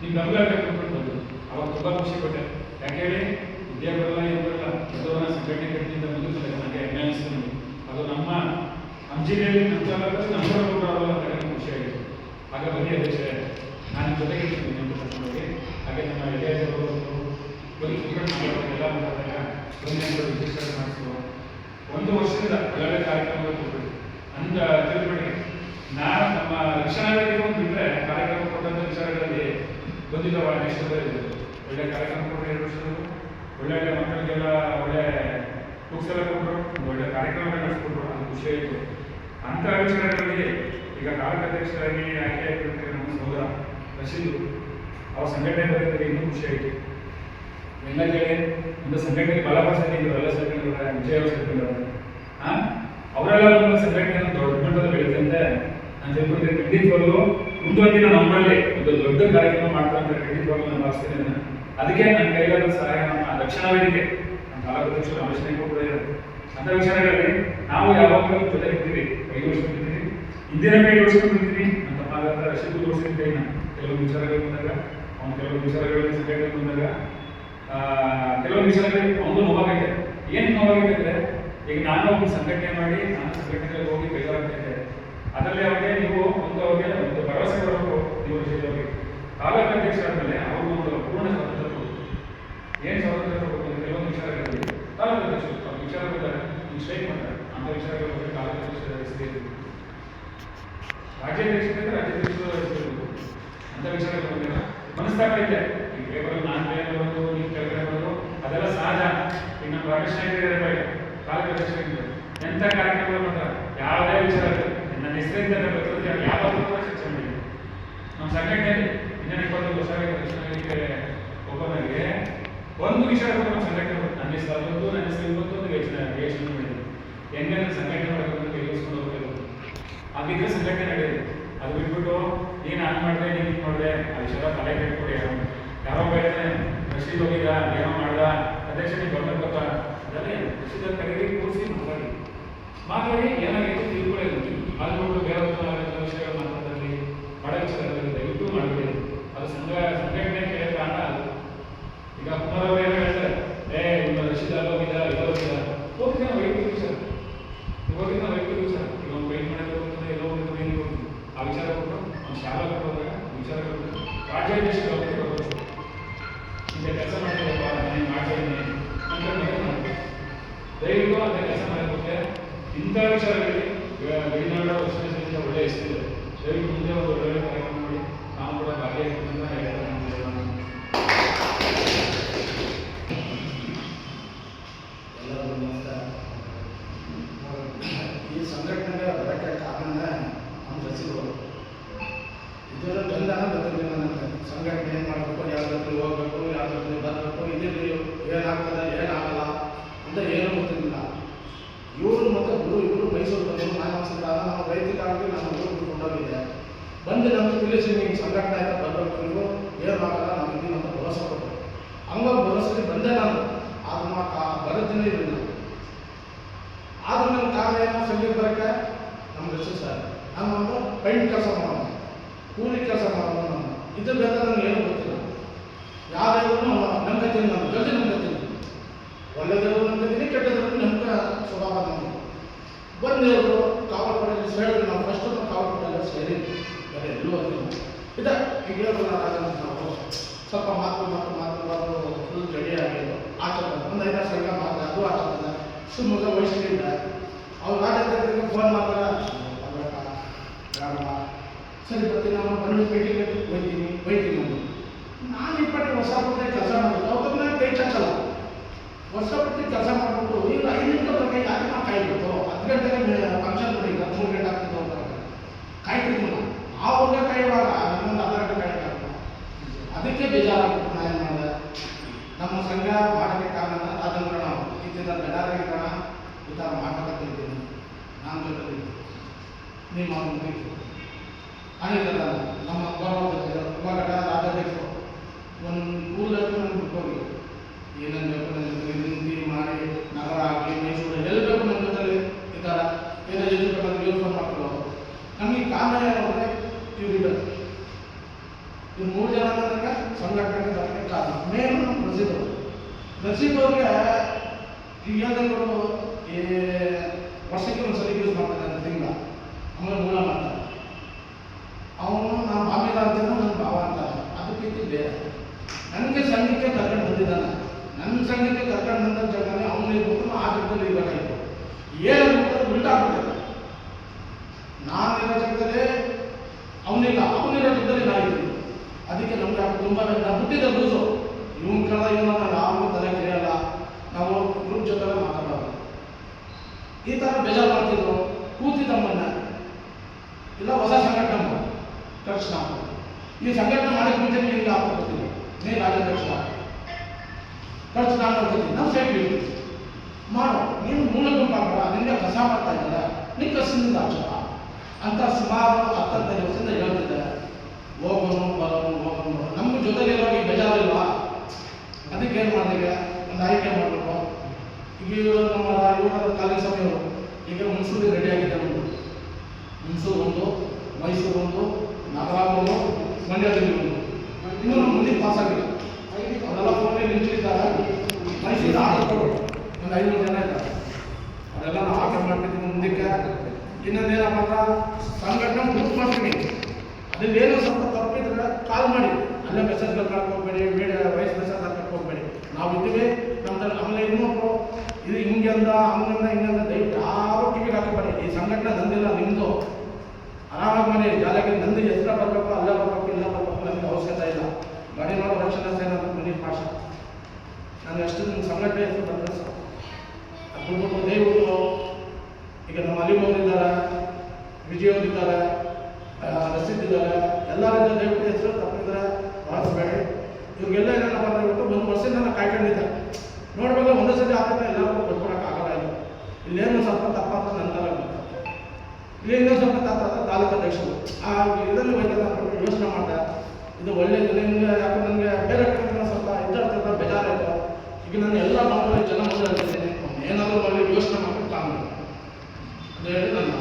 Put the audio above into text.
ನಿಮ್ಮ ಬೆಂಬಲ ಕಟ್ಕೊಂಡು ಬಂದು ಅವಾಗ ತುಂಬ ಖುಷಿ ಪಟ್ಟೆ. ಯಾಕೆ ಹೇಳಿ, ವಿದ್ಯಾ ಬರಲ್ಲ ಏನು ಬರಲ್ಲ, ದೊಡ್ಡವರ ಸಂಘಟನೆ ಕಟ್ಟಿನಿಂದ ಮುಂದುವರೆದ ನನಗೆ ಹೆಮ್ಮೆ ಅನಿಸ್ತು. ಅದು ನಮ್ಮ ಜಿಲ್ಲೆಯಲ್ಲಿ ನಮ್ಮ ತಾಲೂಕಲ್ಲಿ ನಂಬರ್ ಅವರಲ್ಲ ಅಂತ ನನಗೆ ಖುಷಿಯಾಗಿತ್ತು. ಆಗ ಬನ್ನಿ ಅಧ್ಯಕ್ಷರೇ, ನಾನು ಜೊತೆಗೆ ಇರ್ತೀನಿ ಅಂತ ಕರ್ಕೊಂಡೋಗಿ. ಹಾಗೆ ನಮ್ಮ ಎಲೆಯವರು ಬರೀ ಕುಕ್ಕಟ್ಟು ಎಲ್ಲ ಮಾತಾಡಿದಾಗ ಬಂದು ರಿಜಿಸ್ಟರ್ ಮಾಡಿಸುವ 1 ವರ್ಷದಿಂದ ಒಳ್ಳೆ ಕಾರ್ಯಕ್ರಮಗಳು ಕೊಟ್ಟರು. ಅಂದ ತಿಳ್ಪಡಿಗೆ ನಾನು ನಮ್ಮ ರಕ್ಷಣಾ ವೇದಿಕೆ ಒಂದು ಬಿಟ್ಟರೆ ಕಾರ್ಯಕ್ರಮ ಕೊಟ್ಟಂಥ ವಿಚಾರಗಳಲ್ಲಿ ಬಂದಿದ್ದಾವ ದೇಶದಲ್ಲಿ ಒಳ್ಳೆ ಕಾರ್ಯಕ್ರಮ ಕೊಟ್ಟರು. 2 ವರ್ಷದಲ್ಲೂ ಒಳ್ಳೆ ಮಕ್ಕಳಿಗೆಲ್ಲ ಒಳ್ಳೆ ಬುಕ್ಸ್ ಎಲ್ಲ ಕೊಟ್ಟರು, ಒಳ್ಳೆ ಕಾರ್ಯಕ್ರಮಗಳು ನಡೆಸ್ಕೊಟ್ರು. ಅದು ಖುಷಿಯಾಯಿತು. ಅಂಥ ವಿಚಾರಗಳಲ್ಲಿ ಈಗ ತಾಲೂಕಾಧ್ಯಕ್ಷರಾಗಿ ಆಯ್ಕೆ ಆಗಿರ್ತಾರೆ ನಮ್ಮ ಸಹೋದರ ರಶೀದು ಅವ್ರ ಸಂಘಟನೆ ಬರೆದರೆ ಇನ್ನೂ ಖುಷಿಯಾಯಿತು. ಎಲ್ಲ ಕೇಳಿ ಒಂದು ಸಂಘಟನೆಗೆ ಬಲಪಡಿಸಿದ್ರು, ಎಲ್ಲ ಸಂಘಟನೆಗಳ ವಿಜಯ ಸೇರ್ಕೊಂಡವ್ರೆ. ಅವರೆಲ್ಲ ಒಂದು ಸಂಘಟನೆಯನ್ನು ದೊಡ್ಡ ಮಟ್ಟದಲ್ಲಿ ಬೆಳೆದಂತೆ ನಾನು ತಿಳ್ಕೊಂಡ್ರೆ ಖಂಡಿತವಾಗ್ಲೂ ಮುಂದೊಂದಿನ ನಮ್ಮಲ್ಲಿ ಒಂದು ದೊಡ್ಡ ಕಾರ್ಯಕ್ರಮ ಮಾಡ್ತಾರೆ ಖಂಡಿತವಾಗ್ಲೂ ನಾನು ಭಾವಿಸ್ತೇನೆ. ಅದಕ್ಕೆ ನನ್ನ ಕೈಲಾದ ಸಹಾಯ ನಮ್ಮ ರಕ್ಷಣಾ ವೇದಿಕೆ ನಮ್ಮ ತಾಲೂಕಾಧ್ಯಕ್ಷರು ಆಲೋಚನೆ ಕೂಡ ಇರೋದು. ಅಂಥ ವಿಚಾರಗಳಲ್ಲಿ ನಾವು ಯಾವಾಗಲೂ ಜೊತೆ ಇರ್ತೀವಿ, ಕೈಗೊಳಿಸ್ಕೊಂಡಿರ್ತೀವಿ. ಹಿಂದಿನ ಕೈಗೊಳಿಸ್ಕೊಂಡಿರ್ತೀವಿ ಅಂತ ಮಾತಾಡ್ತಾ ರಶೀದ್ ತೋರಿಸಿದ್ದೆ. ಕೆಲವೊಂದು ವಿಚಾರಗಳು ಬಂದಾಗ ಅವ್ನು ಕೆಲವೊಂದು ವಿಚಾರಗಳಲ್ಲಿ ಸಂಘಟನೆ ಬಂದಾಗ ಕೆಲವೊಂದು ವಿಚಾರಗಳಿಗೆ ಒಂದು ನೋವಾಗೈತೆ. ಏನು ನೋವಾಗೈತೆ ಅಂದರೆ, ಈಗ ನಾನು ಒಂದು ಸಂಘಟನೆ ಮಾಡಿ ನಾನು ಸಂಘಟನೆಗೆ ಹೋಗಿ ಕೈಗೊಳ್ಳುತ್ತೇನೆ. ಅದರಲ್ಲಿ ಅವ್ರಿಗೆ ನೀವು ಅವ್ರಿಗೆ ಒಂದು ಭರವಸೆ ಬರಬೇಕು. ನೀವು ವಿಷಯವಾಗಿ ತಾಲೂಕು ಅಧ್ಯಕ್ಷ ಆದಮೇಲೆ ಅವ್ರಿಗೆ ಒಂದು ಪೂರ್ಣ ಸ್ವಾತಂತ್ರ್ಯ ಕೊಡಬೇಕು. ಏನು ಸ್ವಾತಂತ್ರ್ಯ ಕೊಡಬೇಕು ಅಂತ ಕೆಲವೊಂದು ವಿಚಾರಗಳಲ್ಲಿ ತಾಲೂಕು ಅಧ್ಯಕ್ಷರು ವಿಚಾರ ಬಂದಾಗ ನೀವು ಸ್ಟ್ರೈಕ್ ಮಾಡ್ತಾರೆ. ಅಂಥ ವಿಚಾರಗಳ ಬಗ್ಗೆ ತಾಲೂಕು ಅಧ್ಯಕ್ಷ ರಾಜ್ಯಾಧ್ಯಕ್ಷರಿಂದ ರಾಜ್ಯಾಧ್ಯಕ್ಷರು ಅಂಥ ವಿಚಾರಗಳ ಬಗ್ಗೆ ಮನಸ್ತಾಪ ಇದೆ. ಈ ಪೇಪರ್ ನಾನು ಬೇರೆ ಬರೋದು, ನೀವು ಕೆಳಗಡೆ ಬರೋದು ಅದೆಲ್ಲ ಸಹಜ. ಈಗ ನಮ್ಮ ರಾಕೇಶ್ ನಾಯ್ಕ ತಾಲೂಕು ಅಧ್ಯಕ್ಷರಿಂದ ಎಂಥ ಕಾರ್ಯಕ್ರಮಗಳು ಮಾಡ್ತಾರೆ. ಯಾವುದೇ ವಿಚಾರ ನನ್ನ ಹೆಸರಿಂದ ಬರ್ತದೆ ಯಾವಾಗಲೂ ಕೂಡ ಚರ್ಚೆ ಮಾಡಿದೆ. ನಮ್ಮ ಸಂಘಟನೆಯಲ್ಲಿ ಇನ್ನೇನು 21 ವರ್ಷ ರಕ್ಷಣೆ ಒಬ್ಬನಿಗೆ ಒಂದು ವಿಚಾರ ಕೂಡ ನಮ್ಮ ಸಂಘಟನೆ ನನ್ನ ಹೆಸರು ಬಂದು ನನ್ನ ಹೆಸರು ಬಂದು ಒಂದು ಯೋಚನೆ ಮಾಡಿದೆ. ಹೆಂಗೆ ಸಂಘಟನೆ ಮಾಡಬೇಕು ಕೈಗೊಳಿಸ್ಕೊಂಡು ಹೋಗಬೇಕು. ಅದಕ್ಕೆ ಸಂಘಟನೆ ನಡೆಯಿದೆ. ಅದು ಬಿಟ್ಬಿಟ್ಟು ನೀನು ನಾನು ಮಾಡಿದೆ ನೀನು ಇದು ಮಾಡಿದೆ ಆ ವಿಷಯ ತಲೆ ಕೆಟ್ಕೊಡಿ. ಯಾರೋ ಹೇಳ್ತಾನೆ ರಶೀದ್ ಹೋಗಿದ್ದ ಏನೋ ಮಾಡ್ದ ಅಧ್ಯಕ್ಷ ನೀವು ಬರ್ಬೇಕಪ್ಪ ಅದನ್ನೇ ರಶೀದ್ ಕರೆಗೆ ಕೂರಿಸಿ ಮಾತಾಡಿ ಏನಾಗಿತ್ತು ತಿಳ್ಕೊಳ್ಳಿ. ಅಲ್ಬಿಟ್ಟು ಬೇರೆ ವಿಷಯಗಳು ಮಾತಾಡೋದ್ರಲ್ಲಿ ಬಡ ವಿಚಾರದಲ್ಲಿ ದಯವಿಟ್ಟು ಮಾಡಬೇಡಿ. ಅದು ಸಂಘಟನೆ ಕೇಳಿದ ಕಾರಣ ಅದು. ಈಗ ಕುಮಾರ್ ಅವರು ಏನೋ ಹೇಳ್ತಾರೆ, ನಿಮ್ಮ ರಶೀದ್ ಅಲ್ಲೋಗಿದ್ದ ಎಲ್ಲೋಗಿದ್ದ ಹೋಗಿದ್ದ ವೈದ್ಯ ವಿಚಾರ ಹೋಗಿದ್ದ ವೈದ್ಯ ವಿಚಾರ. ಈಗ ಒಂದು ವೈಟ್ ಮಾಡೋದು ಹೋಗ್ತದೆ ಎಲ್ಲೋ ಹೋಗ್ತದೆ ಏನು ಹೋಗ್ತದೆ ಆ ವಿಚಾರ ಕೊಟ್ಟು ಅವ್ನು ಶಾಲಾ ಹೋದಾಗ ವಿಚಾರ ಕೊಟ್ಟು ರಾಜ್ಯಾಧ್ಯಕ್ಷರು ಬರಬೇಕು. ಇಂಥ ಕೆಲಸ ಮಾಡ್ತೀವಪ್ಪ ನಾನು ಮಾಡ್ತೀನಿ ಅಂತ ದಯವಿಟ್ಟು ಅಂತ ಕೆಲಸ ಮಾಡಬೇಕು. ಇಂಥ ವಿಚಾರಗಳಲ್ಲಿ ಗಡಿನಾಡ ವರ್ಷದಿಂದ ಒಳ್ಳೆಯ ಹೆಸರಿದೆ. ದಯವಿಟ್ಟು ಮುಂದೆ ಒಂದು ಒಳ್ಳೆಯ ಕಾರ್ಯಕ್ರಮ ಮಾಡಿ ನಾವು ಕೂಡ ಭಾಗಿಯಾಗಿದ್ದರಿಂದ ಹೇಳ್ತಾರೆ. ಎಲ್ಲರಿಗೂ ನಮಸ್ಕಾರ. ಈ ಸಂಘಟನೆಗೆ ಬರೋಕ್ಕೆ ಕಾರಣ ನಮ್ಮ ಸಚಿವರು ಇದರ ಗಂಧನ ಗೊತ್ತಿರಲಿಲ್ಲ. ನನಗೆ ಸಂಘಟನೆ ಏನು ಮಾಡಬೇಕು, ಯಾವ ಜೊತೆ ಹೋಗ್ಬೇಕು, ಯಾವ ಜೊತೆ ಬರಬೇಕು, ಇಲ್ಲಿ ಏನಾಗ್ತದೆ ಏನಾಗಲ್ಲ ಅಂತ ಏನೂ ಗೊತ್ತಿರಲಿಲ್ಲ. ಇವರು ಮತ್ತು ಗುರು ಇವರು ಮೈಸೂರು ಬಂದು ಮಾನಸಿಕರಾದ ನಾವು ರೈತರಿಗಾಗಿ ನಮ್ಮ ಊರು ಕೊಂಡೋಗಿದ್ದೆ. ಬಂದು ನಮಗೆ ತಿಳಿಸಿ ನೀವು ಸಂಘಟನೆ ಆಯ್ತಾ ಬರಬೇಕು, ನೀವು ಏನಾಗಲ್ಲ ನಮಗೆ ಅಂತ ಭರವಸೆ ಕೊಟ್ಟರು. ಹಂಗಾಗಿ ಭರವಸೆಗೆ ಬಂದೆ ನಾನು. ಆದ್ರೂ ಬರೋದಿನೇ ಇರಲಿಲ್ಲ. ಆದ್ರೂ ನನ್ನ ಕಾರಣ ಏನೋ ಸಂಗೀತ ಬರೋಕ್ಕೆ ನಮ್ಮ ರಶೀದ್ ಸರ್ ನಾನು ಒಂದು ಪೈಂಟ್ ಕೆಲಸ ಮಾಡೋಣ, ಕೂಲಿ ಕೆಲಸ ಮಾಡೋಣ. ನಾನು ಇದ್ರ ಬೇಕಾದ್ರೆ ನನಗೆ ಏನೂ ಗೊತ್ತಿಲ್ಲ. ಯಾವ್ದಾದ್ರು ನಂಬ್ಕತೀನಿ, ನಾನು ಜಲ್ದಿ ನಂಬ್ಕತೀನಿ. ಒಳ್ಳೆಯದ್ರು ನಂಬ್ಕತೀನಿ, ಕೆಟ್ಟದ್ರು ನಂಬಿಕೆ ಸ್ವಭಾವ ನಮಗೆ. ಬಂದೇವರು ಕಾವಲ್ಪಡೆಯಲ್ಲಿ ಸೇರಿದ್ರು. ನಾವು ಫಸ್ಟು ಕಾವಲ್ಪಡೆಯಲ್ಲಿ ಸೇರಿ ಬೇರೆ ಎಲ್ಲೂ ಹೋಗ್ತೀವಿ. ಇದೆ ಈಗ ಹೇಳಿದ್ರು ನಾವು ಸ್ವಲ್ಪ ಮಾತು ಫುಲ್ ರೆಡಿ ಆಗಿದ್ದು ಆಚರಣೆ ಒಂದು 5 ಸಂಘ ಮಾತ್ರ ಅದು ಆಚರಣೆ ಶಿವಮೊಗ್ಗ ವಯಸ್ಸಿನಿಂದ ಅವ್ರು ರಾಜ್ಯಕ್ಕೆ ಫೋನ್ ಮಾಡ್ತಾರೆ. ಸರಿ ಬರ್ತೀನಿ, ನಾವು ಬಂದು ಮೀಟಿಂಗ್ ಒಯ್ತೀನಿ ನಾನು 20 ವರ್ಷ ಪೂರ್ತಿ ಕೆಲಸ ಮಾಡಿದ್ದು ಅವ್ರ ನಾನು ಕೈ ಚಚ್ಚಲ್ಲ. ವರ್ಷ ಪೂರ್ತಿ ಕೆಲಸ ಮಾಡಿಬಿಟ್ಟು ಈಗ 5 ನಿಮಿಷ ಕೈ ಯಾಕೆ ನಾವು ಕಾಯ್ಬಿಟ್ಟು 10 ಗಂಟೆಗೆ ಫಂಕ್ಷನ್ ಕೊಡಿ, 3 ಗಂಟೆ ಆಗ್ತಿದ್ದು ಅಂತ ಕಾಯ್ತಿದ್ದಿಲ್ಲ. ಆ ಹುಡುಗ ಕಾಯುವಾಗ ನನ್ನೊಂದು ಅರ್ಧ ಗಂಟೆ ಕಾಯಕ್ಕಾಗಲ್ಲ. ಅದಕ್ಕೆ ಬೇಜಾರಾಗ್ಬಿಟ್ಟು ನಾನು ಏನು ಮಾಡಿದೆ, ನಮ್ಮ ಸಂಘ ಮಾಡೋಕ್ಕೆ ಕಾರಣ ಅದನ್ನು ನಾವು ಇದರಿಂದ ಗಡಾರಿಗೆ ಕಾರಣ ಈ ಥರ ಮಾಡ್ಬೇಕಂತಿದ್ದೀನಿ. ನಾನು ಜೊತೆ ನಿಮ್ಮ ಮುಗಿತು ಅನಿಲ್ಲ ನಮ್ಮ ಇವಾಗ ರಾಜ್ಯಾಧ್ಯಕ್ಷರು ಒಂದು ಕೂದಲಕ್ಕೆ ನಾನು ಬಿಟ್ಕೋಗಿ ಏನೇನು ಬೇಕು ನನಗೆ ನಿಂತು ಮಾಡಿ ನಗರ ಆಗಲಿ ಮೈಸೂರು ಎಲ್ಲಿ ಬೇಕು ನನ್ನ ಜೊತೆಲಿ ಈ ಥರ ಏನೋ ಎಜುಕೇಷನ್ ಯೂಸ್ ಮಾಡ್ಕೊಳ್ಳೋದು. ನಮಗೆ ಕಾರಣ ಏನಂದರೆ ಇವ್ರು ಇವರು 3 ಜನ ನನಗೆ ರಸೀದ್ ಅವ್ರಿಗೆ ಈಗ ಹೇಳ್ದಂಗಳು ಈ ವರ್ಷಕ್ಕೆ ಒಂದ್ಸಲ ಯೂಸ್ ಮಾಡ್ತಾರೆ ಅಂತ ತಿಂಗಳ ಆಮೇಲೆ ಮೂಲ ಮಾಡ್ತಾರೆ. ಅವನು ನಾನು ಮಾಮಿದ ಅಂತಾನೆ ನನ್ನ ಭಾವ ಅಂತಾರೆ. ಅದಕ್ಕಿಂತ ಬೇರೆ ನನಗೆ ಸಂಘಕ್ಕೆ ಕರ್ಕೊಂಡು ಬಂದಿದ್ದಾನೆ. ನನ್ನ ಸಂಘಕ್ಕೆ ಕರ್ಕೊಂಡು ಬಂದ ಜಾಗದಲ್ಲಿ ಅವನು ಇರ್ಬೇಕು, ಆ ಜಾಗದಲ್ಲಿ ಇರಬೇಕಾಗಿತ್ತು. ಏನಾಗ್ಬೇಕು ಉಲ್ಟಾ ಆಗ್ಬಿಟ್ಟಿದೆ. ನಾನಿರೋ ಜಾಗದಲ್ಲಿ ಅವನಿಲ್ಲ, ಅವನಿರೋ ಜಾಗದಲ್ಲಿ ನಾಯಿದ್ದೀನಿ. ಅದಕ್ಕೆ ನಮ್ಗೆ ತುಂಬ ಹುಟ್ಟಿದ ಲೂಸು. ಇವನ್ ಕಳೆದ ಏನೋ ನಾವು ಯಾರಿಗೂ ತಲೆ ಕೆರೆಯಲ್ಲ, ನಾವು ಗ್ರೂಪ್ ಜೊತೆ ಮಾತಾಡೋದು. ಈ ಥರ ಬೇಜಾರು ಮಾಡ್ತಿದ್ರು. ಕೂತಿದ್ದ ಮೊನ್ನೆ ಇಲ್ಲ ಹೊಸ ಸಂಘಟನೆ ಖರ್ಚು ನಾವು ಈ ಸಂಘಟನೆ ಮಾಡೋಕ್ಕೆ ಮುಂಚೆ ನಿಮಗೆ ಹಾಕೋತೀನಿ, ನೀನು ರಾಜ್ಯಾಧ್ಯಕ್ಷ ಖರ್ಚು ನಾನು ಮಾಡ್ತೀನಿ, ನಮ್ಮ ಸೈಡ್ ಮಾಡು. ನೀನು ಮೂಲ ಗುಂಪಾಗಲ್ಲ, ನಿನ್ನೆ ಕಸ ಮಾಡ್ತಾ ಇದ್ದಾರೆ, ನೀನು ಕಸದಿಂದ ಹಾಕಲ್ಲ ಅಂತ ಸುಮಾರು 10-15 ವರ್ಷದಿಂದ ಹೇಳ್ತಿದ್ದಾರೆ. ಹೋಗೋನು ಬರೋನು ನಮ್ಮ ಜೊತೆಲಿರುವಾಗ ಈ ಬೇಜಾರಿಲ್ವಾ? ಅದಕ್ಕೆ ಏನು ಮಾಡಿದೆ, ಒಂದು ಆಯ್ಕೆ ಮಾಡಬೇಕು. ಈಗ ನಮ್ಮ ಯುವಕರ ಕಾಲೇಜ್ ಸಮಯವರು ಈಗ ಹುಣಸೂರಿಗೆ ರೆಡಿ ಆಗಿದೆ. ಹುಣಸೂರು ಒಂದು, ಮೈಸೂರು ಒಂದು, ನಾಗರಾಜ ಒಂದು, ಮಂಡ್ಯದಲ್ಲಿ ಒಂದು, ಇನ್ನೂ ನಮ್ಮ ಮುಂದೆ ಪಾಸ್ ಆಗಿಲ್ಲ. ಅವರೆಲ್ಲ ಫೋನಲ್ಲಿ ನಿಂತಿದ್ದಾರೆ. ಮೈಸೂರು ಆಡೋದು ಒಂದು 500 ಜನ ಇದ್ದಾರೆ. ಅದೆಲ್ಲ ನಾವು ಆಟ ಮಾಡ್ತಿದ್ದೀವಿ ಮುಂದಕ್ಕೆ. ಇನ್ನೊಂದೇನಪ್ಪ ಅಂದ್ರೆ ಸಂಘಟನೆ ಗ್ರೂಪ್ ಮಾಡ್ತೀವಿ. ಅದ್ರಲ್ಲಿ ಏನೋ ಸ್ವಲ್ಪ ತಪ್ಪಿದ್ರೆ ಕಾಲ್ ಮಾಡಿ, ಅಲ್ಲೇ ಮೆಸೇಜ್ಗಳು ಕಳ್ಕೊಂಡು ಹೋಗ್ಬೇಡಿ, ವಯಸ್ಸು ಮೆಸೇಜ್ ಹಾಕಕ್ಕೆ ಹೋಗ್ಬೇಡಿ. ನಾವು ಇದ್ದೀವಿ ನಮ್ದು. ಆಮೇಲೆ ಇನ್ನೊಬ್ರು ಇದು ಹಿಂಗಂದ ಹಿಂಗಂದ ದಯವಿಟ್ಟು ಯಾರು ಟಿವಿಗೆ ಹಾಕಬೇಡಿ. ಈ ಸಂಘಟನೆ ನಂದಿಲ್ಲ, ನಿಮ್ಮದು. ಆರಾಮಾಗಿ ಮನೆ ಜಾಲಿಯಾಗಿ ನಂದು ಹೆಸರು ಬರಬೇಕು, ಅಲ್ಲೇ ಬರಬೇಕು, ಇಲ್ಲ ಬರಬೇಕು, ನನಗೆ ಅವಶ್ಯಕತೆ ಇಲ್ಲ. ಗಾಡಿ ಮಾಡೋ ರಕ್ಷಣಾ ಸೇನಾ ಮನೀಶ್ ಪಾಷ, ನಾನು ಎಷ್ಟು ನಿಮ್ಮ ಸಂಘಟನೆ ಹೆಸರು ಬರ್ತದೆ ಸರ್. ಅದು ಬಿಟ್ಬಿಟ್ಟು ದಯವಿಟ್ಟು ಈಗ ನಮ್ಮ ಅಲಿಮವ್ರಿದ್ದಾರೆ, ವಿಜಯ್ ಅವರಿದ್ದಾರೆ, ರಸೀದ್ ಇದ್ದಾರೆ, ಎಲ್ಲರಿಂದ ದಯವಿಟ್ಟು ಹೆಸರು ತಪ್ಪಿದ್ರೆ ಬಳಸಬೇಡಿ. ಇವ್ರಿಗೆಲ್ಲ ಏನಪ್ಪ ಅಂತ ಹೇಳ್ಬಿಟ್ಟು ಒಂದು ವರ್ಷದಿಂದ ನಾನು ಕಾಯ್ಕೊಂಡಿದ್ದೆ. ನೋಡ್ಬೇಕು ಒಂದೇ ಸತಿ ಆದ್ರೆ ಎಲ್ಲರಿಗೂ ಕೊಟ್ಕೊಡೋಕ್ಕಾಗಲ್ಲ. ಇಲ್ಲ ಇಲ್ಲೇನು ಸ್ವಲ್ಪ ತಪ್ಪಾತ ನನ್ನ ತಲೆ ಇಲ್ಲಿ ಇನ್ನೊಂದು ಸ್ವಲ್ಪ ತಪ್ಪಾತ ತಾಲೂಕು ಅಧ್ಯಕ್ಷರು ಆ ಇದನ್ನು ವೈದ್ಯರು ಅಂದ್ಬಿಟ್ಟು ಯೋಚನೆ ಮಾಡಿದೆ. ಇದು ಒಳ್ಳೇದು ನಿಮಗೆ, ಯಾಕಂದ್ರೆ ನನಗೆ ಬೇರೆ ಕಡೆ ಸ್ವಲ್ಪ ಇದ್ದಾಡ್ತಿದ್ರೆ ಬೇಜಾರಾಯಿತು. ಈಗ ನಾನು ಎಲ್ಲ ಮಾಮೂಲಿ ಜನ ಮುಂದೆ ಏನಾದರೂ ಮಾಡಿ ಯೋಚನೆ ಮಾಡ್ಕೊಂಡು ಕಾಮ ಅಂತ ಹೇಳಿ ನನ್ನ